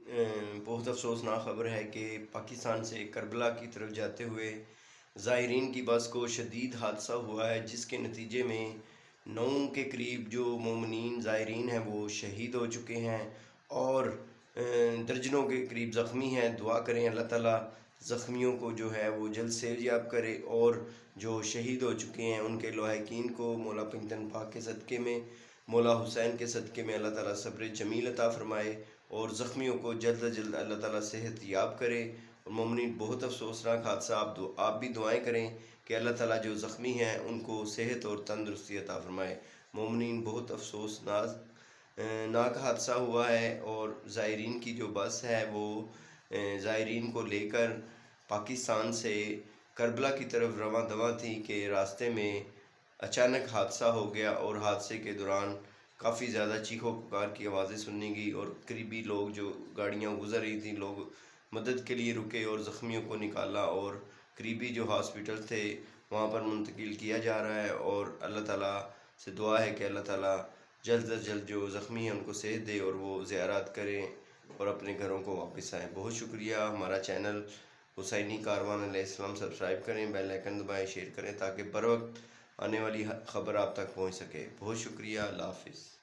بہت افسوسناک خبر ہے کہ پاکستان سے کربلا کی طرف جاتے ہوئے زائرین کی بس کو شدید حادثہ ہوا ہے، جس کے نتیجے میں 9 کے قریب جو مومنین زائرین ہیں وہ شہید ہو چکے ہیں اور درجنوں کے قریب زخمی ہیں۔ دعا کریں اللہ تعالیٰ زخمیوں کو جو ہے وہ جلد صحت یاب کرے، اور جو شہید ہو چکے ہیں ان کے لواحقین کو مولا پنجتن پاک کے صدقے میں، مولا حسین کے صدقے میں اللہ تعالیٰ صبر جمیل عطا فرمائے، اور زخمیوں کو جلد از جلد اللہ تعالیٰ صحت یاب کرے۔ اور مومنین بہت افسوسناک حادثہ، آپ بھی دعائیں کریں کہ اللہ تعالیٰ جو زخمی ہیں ان کو صحت اور تندرستی عطا فرمائے۔ مومنین بہت افسوسناک حادثہ ہوا ہے، اور زائرین کی جو بس ہے وہ زائرین کو لے کر پاکستان سے کربلا کی طرف رواں دواں تھی کہ راستے میں اچانک حادثہ ہو گیا، اور حادثے کے دوران کافی زیادہ چیخو پکار کی آوازیں سننے گئی، اور قریبی لوگ جو گاڑیاں گزر رہی تھیں لوگ مدد کے لیے رکے اور زخمیوں کو نکالا، اور قریبی جو ہاسپٹل تھے وہاں پر منتقل کیا جا رہا ہے۔ اور اللہ تعالیٰ سے دعا ہے کہ اللہ تعالیٰ جلد از جلد جو زخمی ہیں ان کو صحت دے اور وہ زیارات کریں اور اپنے گھروں کو واپس آئیں۔ بہت شکریہ۔ ہمارا چینل حسینی کاروان علیہ السلام سبسکرائب کریں، بیل آئیکن دبائیں، شیئر کریں تاکہ بر وقت آنے والی خبر آپ تک پہنچ سکے۔ بہت شکریہ۔ اللہ حافظ۔